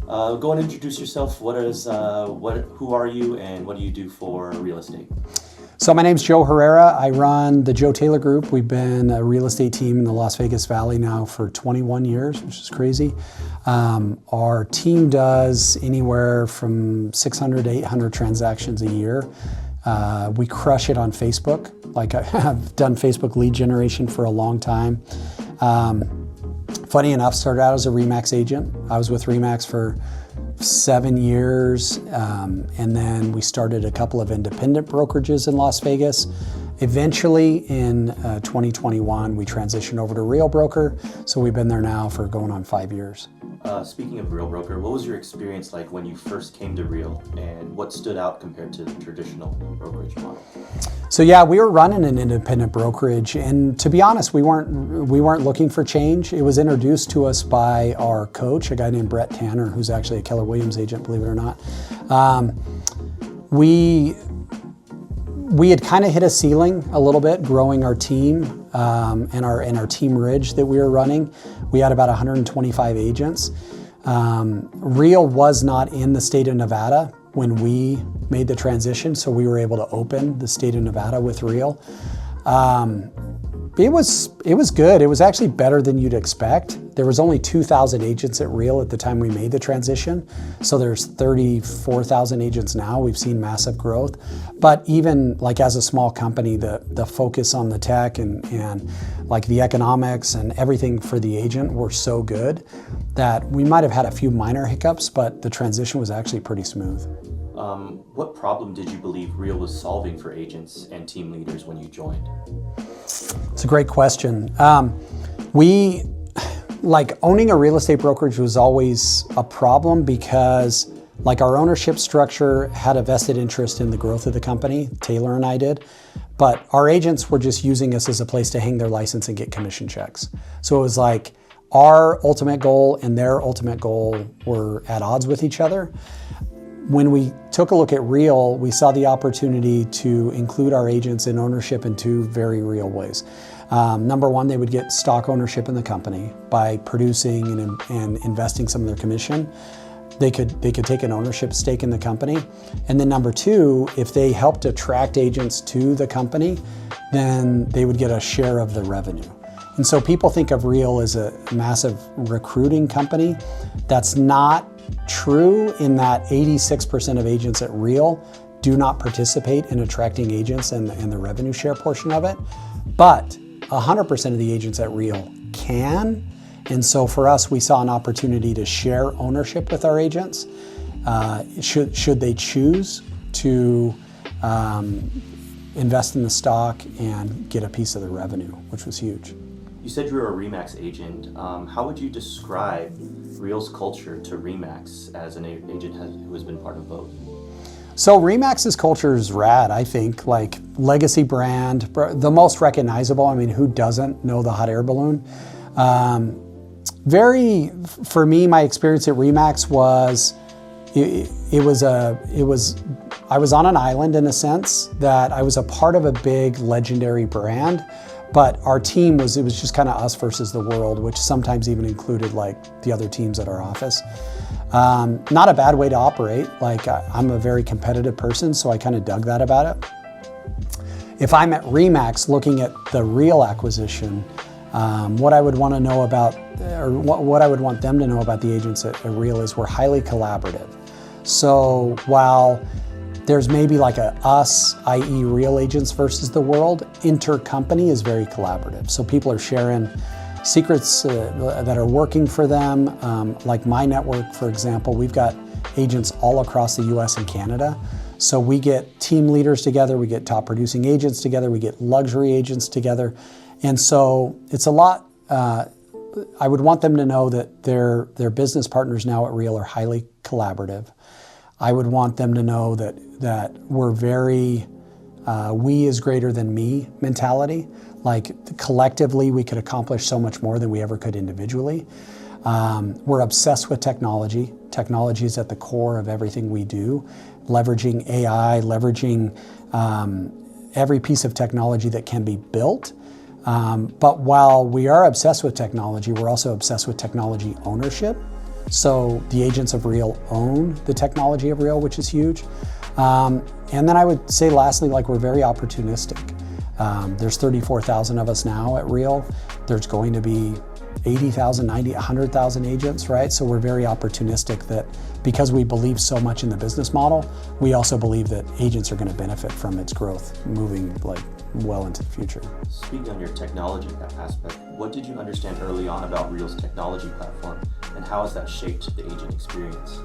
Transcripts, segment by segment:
Go and introduce yourself. Who are you, and what do you do for real estate? So my name's Joe Herrera. I run the Joe Taylor Group. We've been a real estate team in the Las Vegas Valley now for 21 years, which is crazy. Our team does anywhere from 600 to 800 transactions a year. We crush it on Facebook. Like I've done Facebook lead generation for a long time. Funny enough, started out as a RE/MAX agent. I was with RE/MAX for 7 years, and then we started a couple of independent brokerages in Las Vegas. Eventually, in 2021, we transitioned over to Real Broker, so we've been there now for going on 5 years. Speaking of Real Broker, what was your experience like when you first came to Real, and what stood out compared to the traditional brokerage model? So yeah, we were running an independent brokerage, and to be honest, we weren't looking for change. It was introduced to us by our coach, a guy named Brett Tanner, who's actually a Keller Williams agent, believe it or not. We had kind of hit a ceiling a little bit, growing our team and our team ridge that we were running. We had about 125 agents. Real was not in the state of Nevada when we made the transition, so we were able to open the state of Nevada with Real. It was good. It was actually better than you'd expect. There was only 2,000 agents at Real at the time we made the transition. So there's 34,000 agents now. We've seen massive growth. But even like as a small company, the focus on the tech and like the economics and everything for the agent were so good that we might have had a few minor hiccups, but the transition was actually pretty smooth. What problem did you believe Real was solving for agents and team leaders when you joined? It's a great question. Owning a real estate brokerage was always a problem because like our ownership structure had a vested interest in the growth of the company, Taylor and I did, but our agents were just using us as a place to hang their license and get commission checks. So it was like our ultimate goal and their ultimate goal were at odds with each other. When we took a look at Real, we saw the opportunity to include our agents in ownership in two very real ways. Number one, they would get stock ownership in the company by producing and investing some of their commission. They could take an ownership stake in the company. And then number two, if they helped attract agents to the company, then they would get a share of the revenue. And so people think of Real as a massive recruiting company. That's not true, in that 86% of agents at Real do not participate in attracting agents and the revenue share portion of it. But 100% of the agents at Real can. And so for us, we saw an opportunity to share ownership with our agents should they choose to invest in the stock and get a piece of the revenue, which was huge. You said you were a RE/MAX agent. How would you describe Real's culture to RE/MAX as an agent who has been part of both? So RE/MAX's culture is rad, I think. Like legacy brand, the most recognizable. I mean, who doesn't know the hot air balloon? For me, my experience at RE/MAX was, I was on an island in a sense that I was a part of a big legendary brand. But our team it was just kind of us versus the world, which sometimes even included like the other teams at our office. Not a bad way to operate. Like I'm a very competitive person, so I kind of dug that about it. If I'm at RE/MAX looking at the Real acquisition, what I would want to know about, or what I would want them to know about the agents at Real is we're highly collaborative. So while there's maybe like a us, i.e. Real agents versus the world, intercompany is very collaborative. So people are sharing secrets that are working for them. Like my network, for example, we've got agents all across the US and Canada. So we get team leaders together, we get top producing agents together, we get luxury agents together. And so it's a lot, I would want them to know that their business partners now at Real are highly collaborative. I would want them to know that we're very we is greater than me mentality. Like collectively, we could accomplish so much more than we ever could individually. We're obsessed with technology. Technology is at the core of everything we do. Leveraging AI, leveraging every piece of technology that can be built. But while we are obsessed with technology, we're also obsessed with technology ownership. So the agents of Real own the technology of Real, which is huge. And then I would say lastly, like we're very opportunistic. There's 34,000 of us now at Real. There's going to be 80,000, 90, 100,000 agents, right? So we're very opportunistic that because we believe so much in the business model, we also believe that agents are going to benefit from its growth moving like well into the future. Speaking on your technology aspect, what did you understand early on about Real's technology platform, and how has that shaped the agent experience?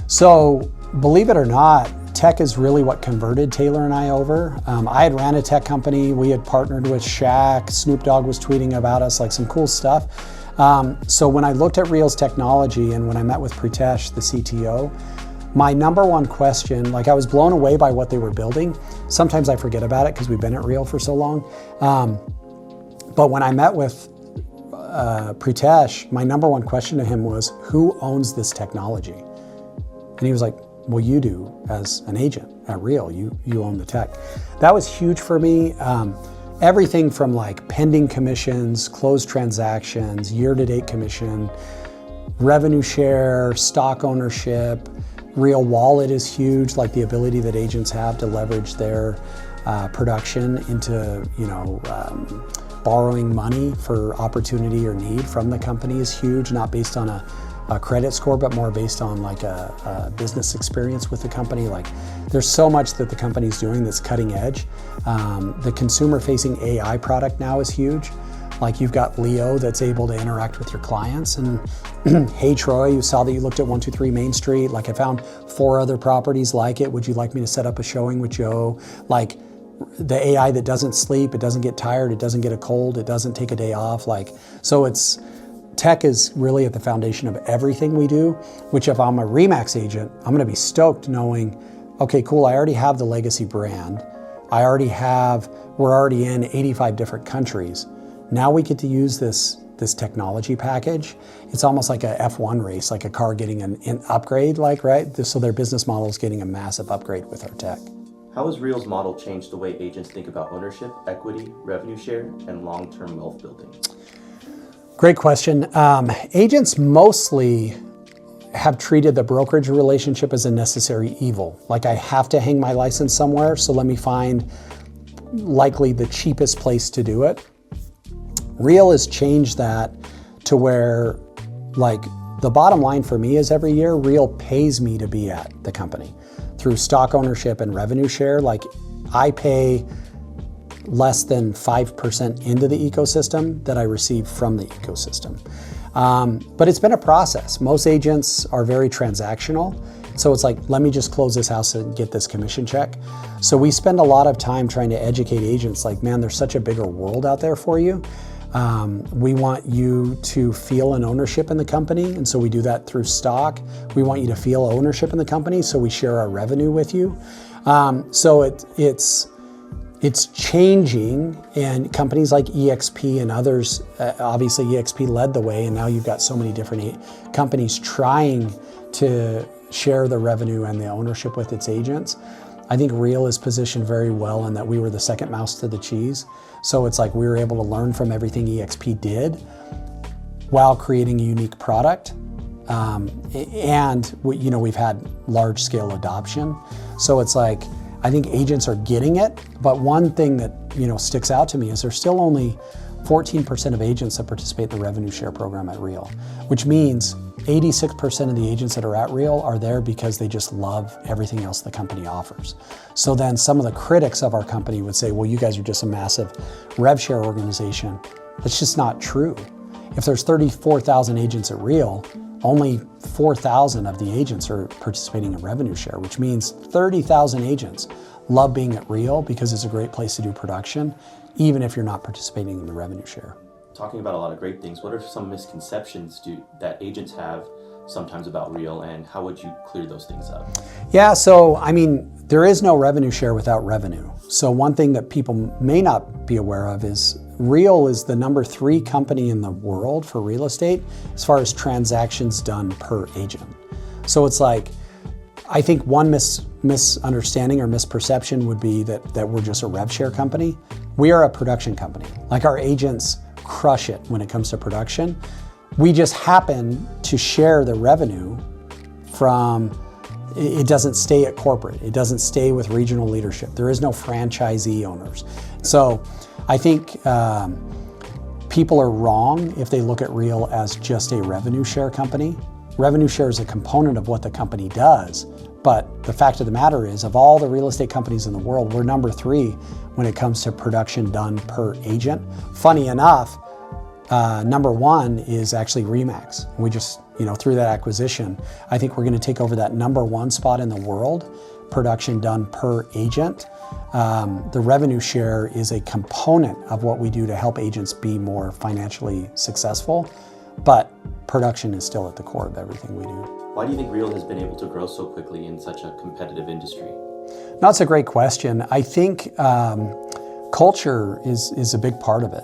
So believe it or not, tech is really what converted Taylor and I over. I had ran a tech company. We had partnered with Shaq. Snoop Dogg was tweeting about us, like some cool stuff. So when I looked at Real's technology and when I met with Pritesh, the CTO, my number one question, like I was blown away by what they were building. Sometimes I forget about it because we've been at Real for so long. But when I met with Pritesh, my number one question to him was, who owns this technology? And he was like, well, you do as an agent at Real, you own the tech. That was huge for me. Everything from like pending commissions, closed transactions, year-to-date commission, revenue share, stock ownership. Real Wallet is huge, like the ability that agents have to leverage their production into, borrowing money for opportunity or need from the company is huge, not based on a credit score, but more based on like a business experience with the company. Like there's so much that the company's doing that's cutting edge. The consumer-facing AI product now is huge. Like you've got Leo that's able to interact with your clients. And hey Troy, you saw that you looked at 123 Main Street. Like I found 4 other properties like it. Would you like me to set up a showing with Joe? Like the AI that doesn't sleep, it doesn't get tired, it doesn't get a cold, it doesn't take a day off. Like, so tech is really at the foundation of everything we do, which if I'm a RE/MAX agent, I'm gonna be stoked knowing, okay, cool, I already have the legacy brand. We're already in 85 different countries. Now we get to use this technology package. It's almost like a F1 race, like a car getting an upgrade, like, right? So their business model is getting a massive upgrade with our tech. How has Real's model changed the way agents think about ownership, equity, revenue share, and long-term wealth building? Great question. Agents mostly have treated the brokerage relationship as a necessary evil. Like I have to hang my license somewhere, so let me find likely the cheapest place to do it. Real has changed that to where, like, the bottom line for me is every year, Real pays me to be at the company through stock ownership and revenue share. Like I pay less than 5% into the ecosystem that I receive from the ecosystem. But it's been a process. Most agents are very transactional. So it's like, let me just close this house and get this commission check. So we spend a lot of time trying to educate agents like, man, there's such a bigger world out there for you. We want you to feel an ownership in the company. And so we do that through stock. We want you to feel ownership in the company. So we share our revenue with you. So it's changing, and companies like EXP and others, obviously EXP led the way, and now you've got so many different companies trying to share the revenue and the ownership with its agents. I think Real is positioned very well in that we were the second mouse to the cheese. So it's like we were able to learn from everything EXP did while creating a unique product. And we've had large scale adoption. So it's like, I think agents are getting it, but one thing that sticks out to me is there's still only 14% of agents that participate in the revenue share program at Real, which means 86% of the agents that are at Real are there because they just love everything else the company offers. So then some of the critics of our company would say, well, you guys are just a massive rev share organization. That's just not true. If there's 34,000 agents at Real, only 4,000 of the agents are participating in revenue share, which means 30,000 agents love being at Real because it's a great place to do production, even if you're not participating in the revenue share. Talking about a lot of great things, what are some misconceptions that agents have sometimes about Real, and how would you clear those things up? Yeah, so there is no revenue share without revenue. So one thing that people may not be aware of is Real is the number 3 company in the world for real estate as far as transactions done per agent. So it's like, I think one misunderstanding or misperception would be that we're just a rev share company. We are a production company. Like our agents crush it when it comes to production. We just happen to share the revenue from, it doesn't stay at corporate. It doesn't stay with regional leadership. There is no franchisee owners. So I think people are wrong if they look at Real as just a revenue share company. Revenue share is a component of what the company does. But the fact of the matter is, of all the real estate companies in the world, we're number 3 when it comes to production done per agent. Funny enough, number 1 is actually RE/MAX. We just, through that acquisition, I think we're going to take over that number 1 spot in the world, production done per agent. The revenue share is a component of what we do to help agents be more financially successful, but production is still at the core of everything we do. Why do you think Real has been able to grow so quickly in such a competitive industry? That's a great question. I think culture is a big part of it.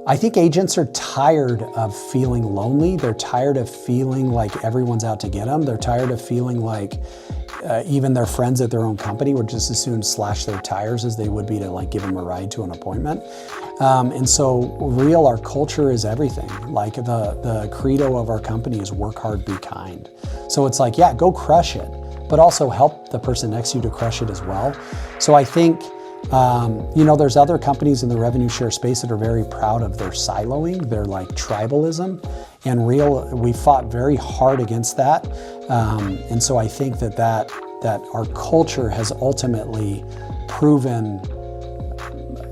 I think agents are tired of feeling lonely. They're tired of feeling like everyone's out to get them. They're tired of feeling like even their friends at their own company would just as soon slash their tires as they would be to give them a ride to an appointment. And so Real, our culture is everything. The credo of our company is work hard, be kind. So it's go crush it, but also help the person next to you to crush it as well. So I think, there's other companies in the revenue share space that are very proud of their siloing, their tribalism, and Real, we fought very hard against that. And so I think that our culture has ultimately proven,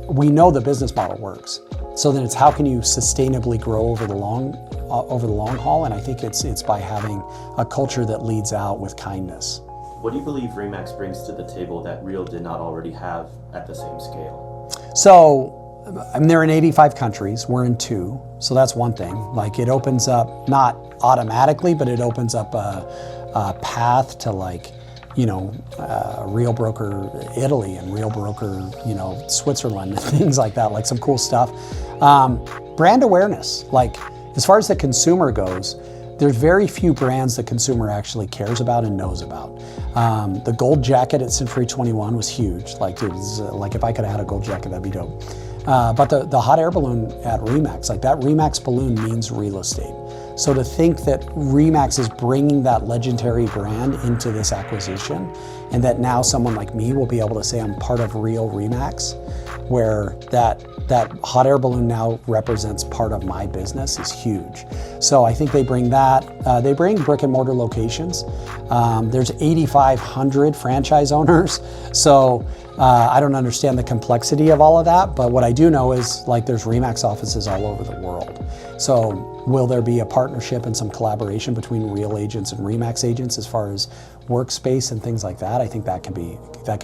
we know the business model works. So then it's how can you sustainably grow over the long haul? And I think it's by having a culture that leads out with kindness. What do you believe RE/MAX brings to the table that Real did not already have at the same scale? So, they're in 85 countries, we're in 2, so that's one thing. It opens up, not automatically, but it opens up a path to Real Broker Italy and Real Broker, Switzerland and things like that, some cool stuff. Brand awareness, as far as the consumer goes, there's very few brands the consumer actually cares about and knows about. The gold jacket at Century 21 was huge. If I could have had a gold jacket, that'd be dope. But the hot air balloon at RE/MAX, that RE/MAX balloon means real estate. So to think that RE/MAX is bringing that legendary brand into this acquisition, and that now someone like me will be able to say I'm part of Real RE/MAX, where that hot air balloon now represents part of my business, is huge. So I think they bring that. They bring brick and mortar locations. There's 8,500 franchise owners. So I don't understand the complexity of all of that, but what I do know is there's RE/MAX offices all over the world. So will there be a partnership and some collaboration between Real agents and RE/MAX agents as far as workspace and things like that? I think that could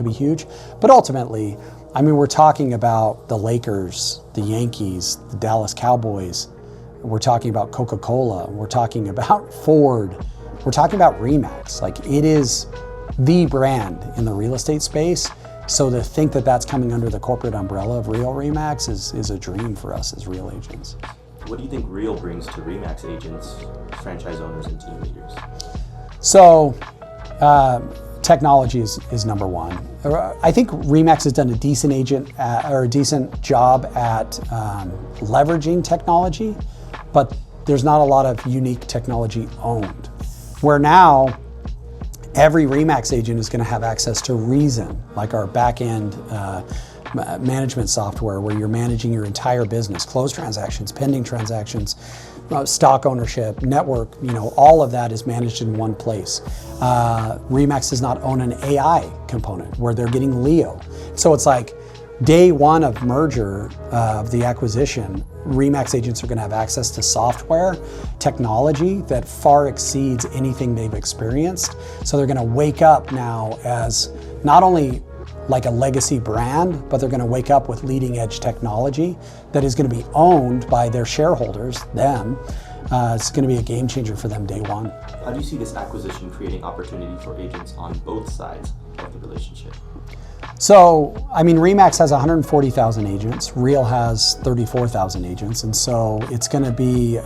be huge. But ultimately, we're talking about the Lakers, the Yankees, the Dallas Cowboys. We're talking about Coca-Cola. We're talking about Ford. We're talking about RE/MAX. It is the brand in the real estate space. So to think that that's coming under the corporate umbrella of Real RE/MAX is a dream for us as Real agents. What do you think Real brings to RE/MAX agents, franchise owners, and team leaders? So technology is number 1. I think RE/MAX has done a decent job at leveraging technology, but there's not a lot of unique technology owned. Where now every RE/MAX agent is going to have access to Reason, our back-end management software where you're managing your entire business, closed transactions, pending transactions, stock ownership, network, all of that is managed in one place. RE/MAX does not own an AI component where they're getting Leo. So it's day 1 of merger of the acquisition, RE/MAX agents are going to have access to software, technology that far exceeds anything they've experienced. So they're going to wake up now as not only a legacy brand, but they're going to wake up with leading edge technology that is going to be owned by their shareholders, them. It's going to be a game changer for them day 1. How do you see this acquisition creating opportunity for agents on both sides of the relationship? So, RE/MAX has 140,000 agents. Real has 34,000 agents, and so it's going to be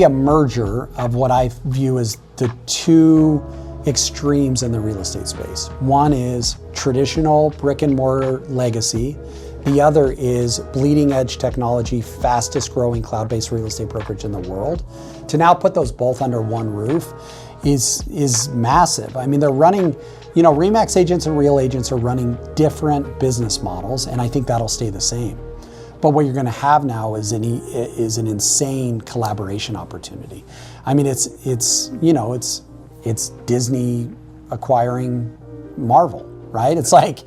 a merger of what I view as the 2 extremes in the real estate space. One is traditional brick and mortar legacy, The other is bleeding edge technology, fastest growing cloud-based real estate brokerage in the world. To now put those both under one roof is massive. I mean, they're running, RE/MAX agents and real agents are running different business models, and I think that'll stay the same. But what you're going to have now is an insane collaboration opportunity. I mean, it's Disney acquiring Marvel, right? It's like,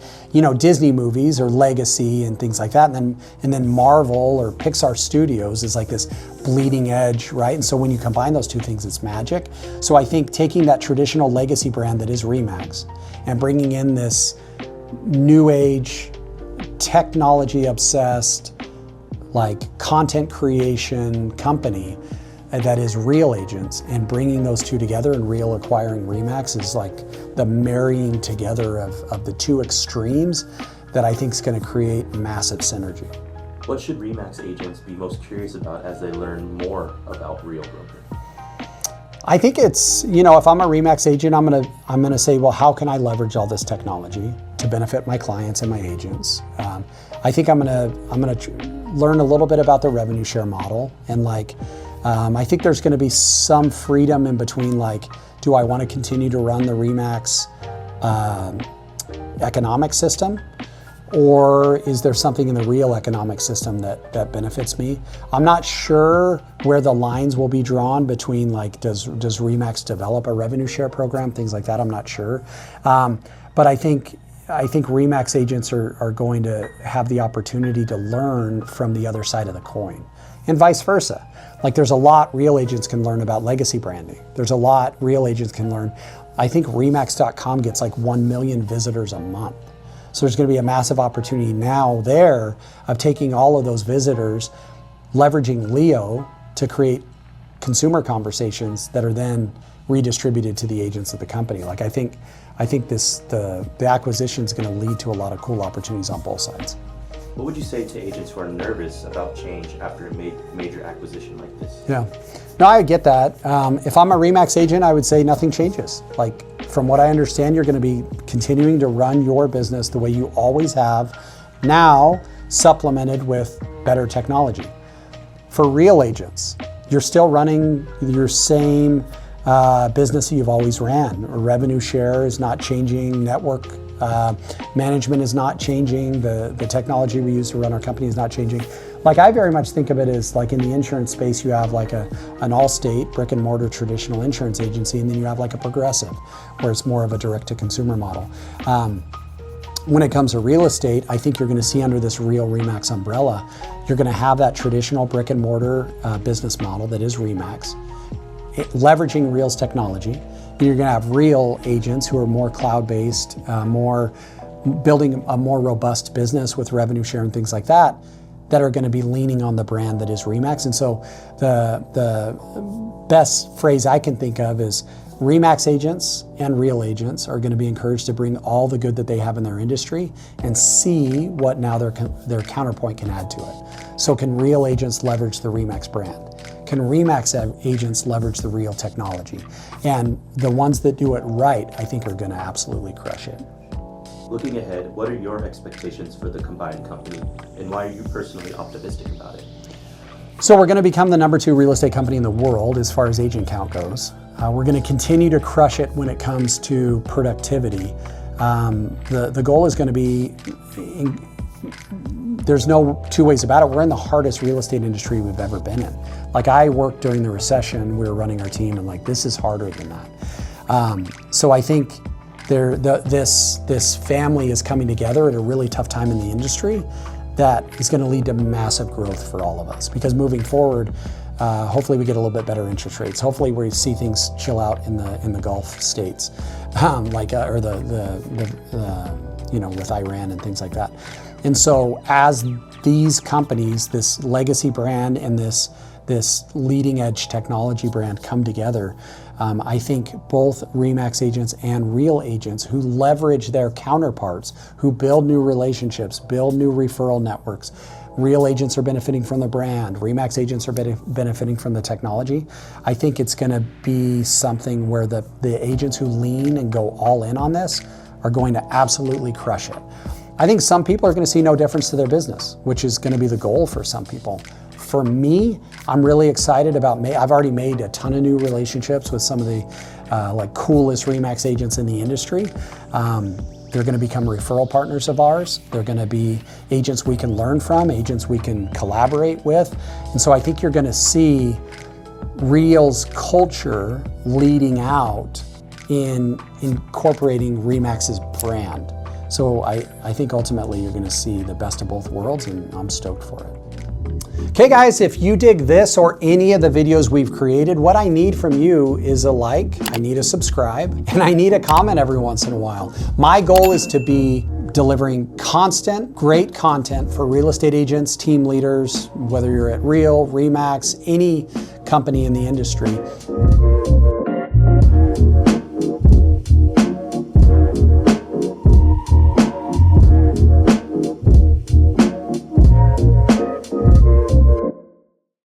Disney movies or Legacy and things like that, and then Marvel or Pixar Studios is like this bleeding edge, right? And so when you combine those two things, it's magic. So I think taking that traditional legacy brand that is RE/MAX and bringing in this new age, technology obsessed, like content creation company that is Real Agents, and bringing those two together and Real acquiring RE/MAX is like the marrying together of the two extremes that I think is going to create massive synergy. What should RE/MAX agents be most curious about as they learn more about Real Broker? I think it's, if I'm a RE/MAX agent, I'm gonna say, well, how can I leverage all this technology to benefit my clients and my agents? I think I'm gonna learn a little bit about the revenue share model, and I think there's going to be some freedom in between, do I want to continue to run the RE/MAX economic system, or is there something in the Real economic system that benefits me? I'm not sure where the lines will be drawn between, does RE/MAX develop a revenue share program, things like that. I'm not sure, but I think RE/MAX agents are going to have the opportunity to learn from the other side of the coin, and vice versa. There's a lot Real agents can learn about legacy branding. There's a lot Real agents can learn. I think RE/MAX.com gets 1 million visitors a month. So there's going to be a massive opportunity now there of taking all of those visitors, leveraging Leo to create consumer conversations that are then redistributed to the agents of the company. I think the acquisition is going to lead to a lot of cool opportunities on both sides. What would you say to agents who are nervous about change after a major acquisition like this? Yeah, no, I get that. If I'm a RE/MAX agent, I would say nothing changes. From what I understand, you're going to be continuing to run your business the way you always have, now supplemented with better technology. For Real agents, you're still running your same business that you've always ran. Revenue share is not changing, network management is not changing, the technology we use to run our company is not changing. I very much think of it as in the insurance space, you have an Allstate brick and mortar traditional insurance agency, and then you have a Progressive, where it's more of a direct to consumer model. When it comes to real estate, I think you're going to see under this Real RE/MAX umbrella, you're going to have that traditional brick and mortar business model that is RE/MAX, leveraging Real's technology. You're going to have Real agents who are more cloud-based, more building a more robust business with revenue share and things like that are going to be leaning on the brand that is RE/MAX. And so the best phrase I can think of is RE/MAX agents and Real agents are going to be encouraged to bring all the good that they have in their industry and see what now their counterpoint can add to it. So can Real agents leverage the RE/MAX brand? Can RE/MAX agents leverage the Real technology? And the ones that do it right, I think, are going to absolutely crush it. Looking ahead, what are your expectations for the combined company, and why are you personally optimistic about it? So we're going to become the number 2 real estate company in the world as far as agent count goes. We're going to continue to crush it when it comes to productivity. The goal is going to be, there's no two ways about it, we're in the hardest real estate industry we've ever been in. I worked during the recession, we were running our team, and this is harder than that. So I think this family is coming together at a really tough time in the industry that is going to lead to massive growth for all of us, because moving forward, hopefully we get a little bit better interest rates. Hopefully we see things chill out in the Gulf states, or with Iran and things like that. And so as these companies, this legacy brand and this leading edge technology brand come together, I think both RE/MAX agents and Real agents who leverage their counterparts, who build new relationships, build new referral networks. Real agents are benefiting from the brand. RE/MAX agents are benefiting from the technology. I think it's going to be something where the agents who lean and go all in on this are going to absolutely crush it. I think some people are going to see no difference to their business, which is going to be the goal for some people. For me, I'm really excited about, I've already made a ton of new relationships with some of the like coolest RE/MAX agents in the industry. They're going to become referral partners of ours. They're going to be agents we can learn from, agents we can collaborate with. And so I think you're going to see Real's culture leading out in incorporating RE/MAX's brand. So I think ultimately you're going to see the best of both worlds, and I'm stoked for it. Okay guys, if you dig this or any of the videos we've created, what I need from you is a like, I need a subscribe, and I need a comment every once in a while. My goal is to be delivering constant, great content for real estate agents, team leaders, whether you're at Real, RE/MAX, any company in the industry.